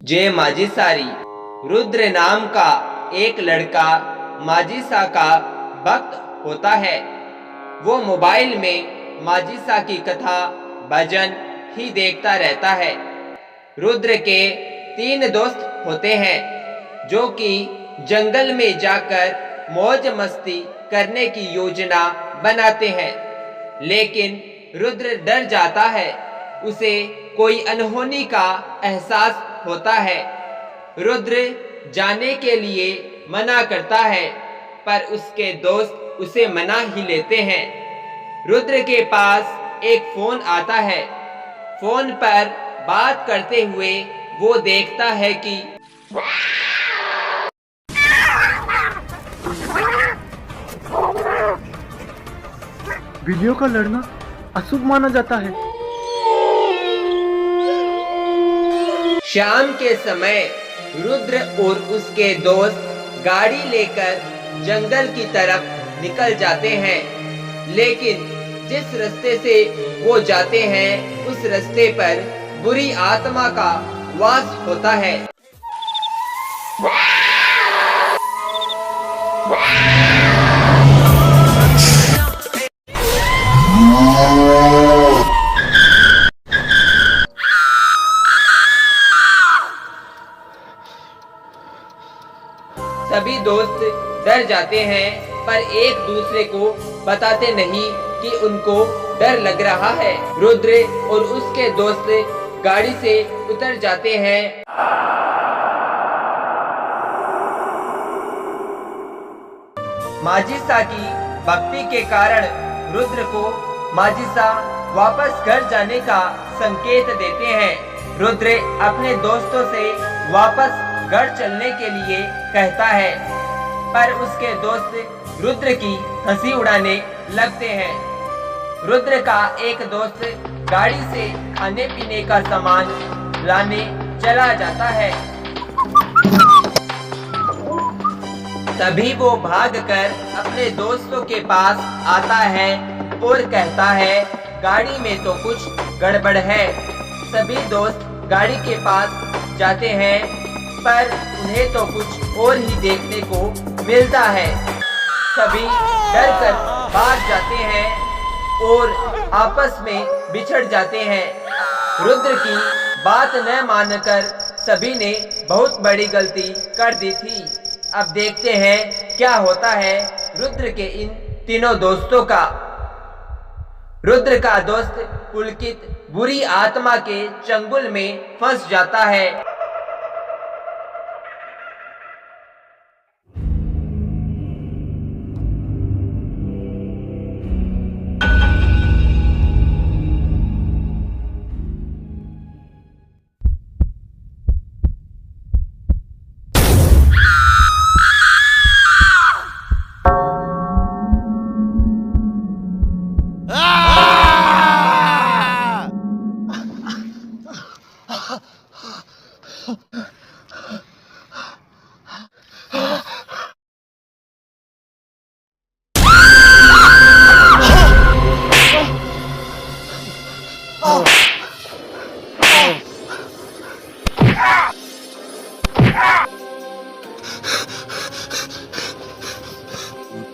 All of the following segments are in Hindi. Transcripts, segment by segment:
जय माजिसारी। रुद्र नाम का एक लड़का माजिसा का भक्त होता है। वो मोबाइल में माजिसा की कथा भजन ही देखता रहता है। रुद्र के 3 दोस्त होते हैं जो कि जंगल में जाकर मौज मस्ती करने की योजना बनाते हैं, लेकिन रुद्र डर जाता है। उसे कोई अनहोनी का एहसास होता है। रुद्र जाने के लिए मना करता है, पर उसके दोस्त उसे मना ही लेते हैं। रुद्र के पास एक फोन आता है। फोन पर बात करते हुए वो देखता है कि बिल्लियों का लड़ना अशुभ माना जाता है। शाम के समय रुद्र और उसके दोस्त गाड़ी लेकर जंगल की तरफ निकल जाते हैं, लेकिन जिस रास्ते से वो जाते हैं उस रास्ते पर बुरी आत्मा का वास होता है। सभी दोस्त डर जाते हैं, पर एक दूसरे को बताते नहीं कि उनको डर लग रहा है। रुद्र और उसके दोस्त गाड़ी से उतर जाते हैं। माजिसा की भक्ति के कारण रुद्र को माजिसा वापस घर जाने का संकेत देते हैं। रुद्र अपने दोस्तों से वापस घर चलने के लिए कहता है, पर उसके दोस्त रुद्र की हंसी उड़ाने लगते हैं। रुद्र का एक दोस्त गाड़ी से खाने पीने का सामान लाने चला जाता है। तभी वो भागकर अपने दोस्तों के पास आता है और कहता है, गाड़ी में तो कुछ गड़बड़ है। सभी दोस्त गाड़ी के पास जाते हैं, पर उन्हें तो कुछ और ही देखने को मिलता है। सभी डर कर भाग जाते हैं और आपस में बिछड़ जाते हैं। रुद्र की बात न मानकर सभी ने बहुत बड़ी गलती कर दी थी। अब देखते हैं क्या होता है रुद्र के इन तीनों दोस्तों का। रुद्र का दोस्त पुलकित बुरी आत्मा के चंगुल में फंस जाता है।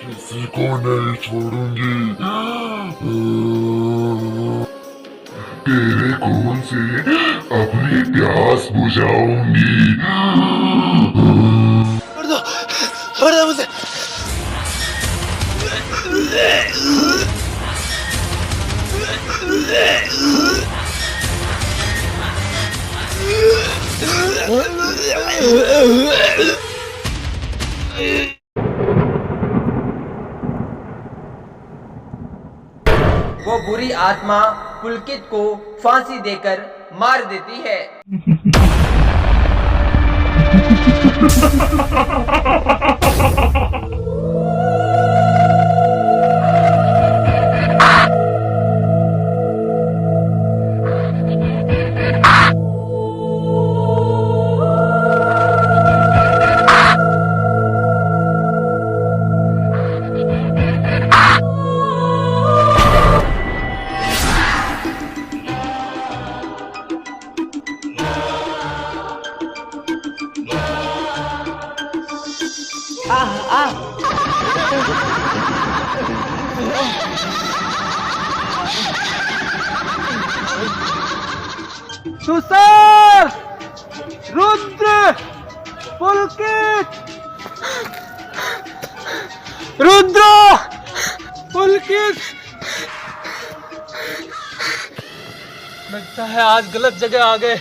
किसी को नहीं छोड़ूंगी। तेरे खून से अपनी प्यास बुझाऊंगी। छोड़ दो मुझे। वो बुरी आत्मा पुलकित को फांसी देकर मार देती है। तुषार, रुद्र, पुलकित, रुद्र, पुलकित। लगता है आज गलत जगह आ गए।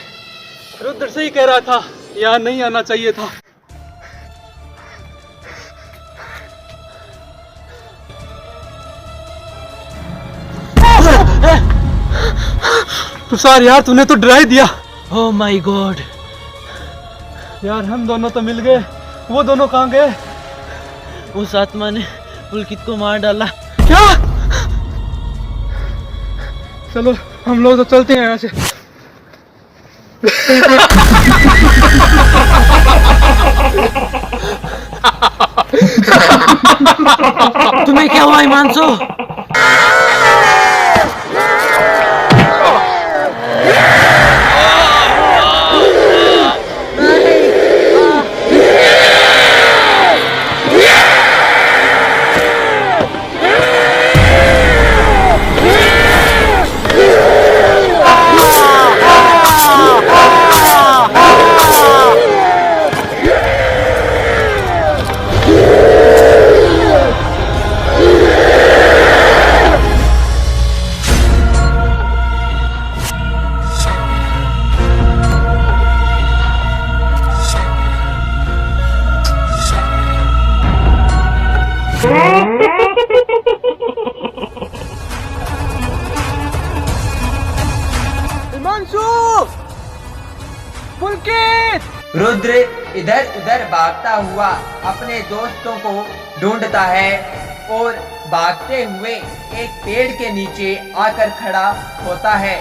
रुद्र सही कह रहा था, यहाँ नहीं आना चाहिए था। तुषार यार, तूने तो डरा ही दिया। Oh my God. यार हम दोनों तो मिल गए, वो दोनों कहाँ गए? उस आत्मा ने पुलकित को मार डाला। क्या? चलो हम लोग तो चलते हैं यहाँ से। तुम्हें क्या हुआ हिमांशु? हिमांशु, पुलकित। रुद्र इधर उधर भागता हुआ अपने दोस्तों को ढूंढता है और भागते हुए एक पेड़ के नीचे आकर खड़ा होता है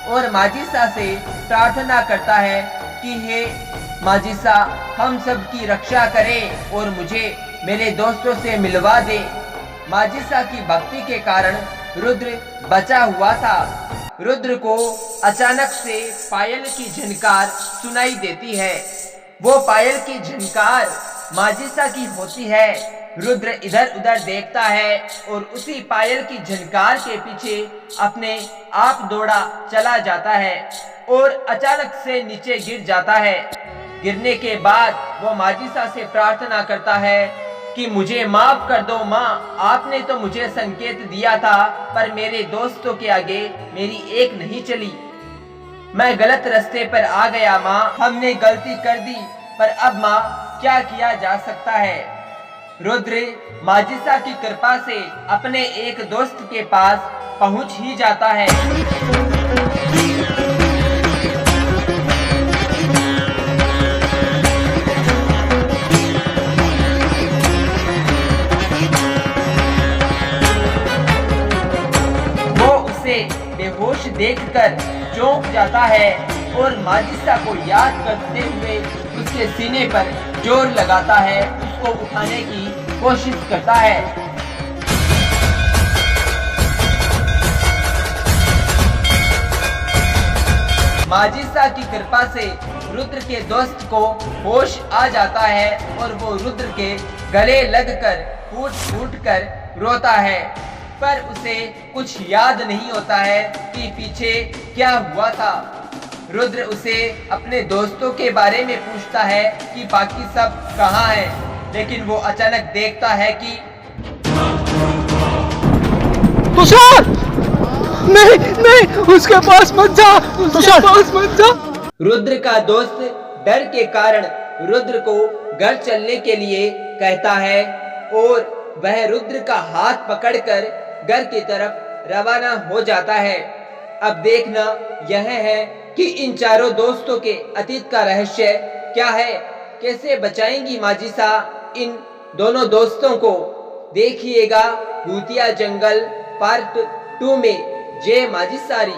और माजिसा से प्रार्थना करता है कि हे माजिसा, हम सब की रक्षा करें और मुझे मेरे दोस्तों से मिलवा दे। माजिसा की भक्ति के कारण रुद्र बचा हुआ था। रुद्र को अचानक से पायल की झनकार सुनाई देती है। वो पायल की झनकार माजिसा की होती है। रुद्र इधर उधर देखता है और उसी पायल की झनकार के पीछे अपने आप दौड़ा चला जाता है और अचानक से नीचे गिर जाता है। गिरने के बाद वो माजिसा से प्रार्थना करता है कि मुझे माफ कर दो माँ, आपने तो मुझे संकेत दिया था पर मेरे दोस्तों के आगे मेरी एक नहीं चली। मैं गलत रास्ते पर आ गया माँ, हमने गलती कर दी पर अब माँ क्या किया जा सकता है। रुद्र माजिसा की कृपा से अपने एक दोस्त के पास पहुंच ही जाता है। बेहोश देखकर चौंक जाता है और माजिसा को याद करते हुए उसके सीने पर जोर लगाता है, उसको उठाने की कोशिश करता है। माजिसा की कृपा से रुद्र के दोस्त को होश आ जाता है और वो रुद्र के गले लगकर फूट फूट कर रोता है, पर उसे कुछ याद नहीं होता है कि पीछे क्या हुआ था। रुद्र उसे अपने दोस्तों के बारे में पूछता है कि बाकी सब कहाँ हैं, लेकिन वो अचानक देखता है कि तुषार, नहीं नहीं, उसके पास मत जा, उसके पास मत जा। रुद्र का दोस्त डर के कारण रुद्र को घर चलने के लिए कहता है और वह रुद्र का हाथ पकड़कर घर की तरफ रवाना हो जाता है। अब देखना यह है कि इन चारों दोस्तों के अतीत का रहस्य क्या है, कैसे बचाएंगी माजिसा इन दोनों दोस्तों को। देखिएगा भूतिया जंगल पार्ट 2 में। जय माजिसारी।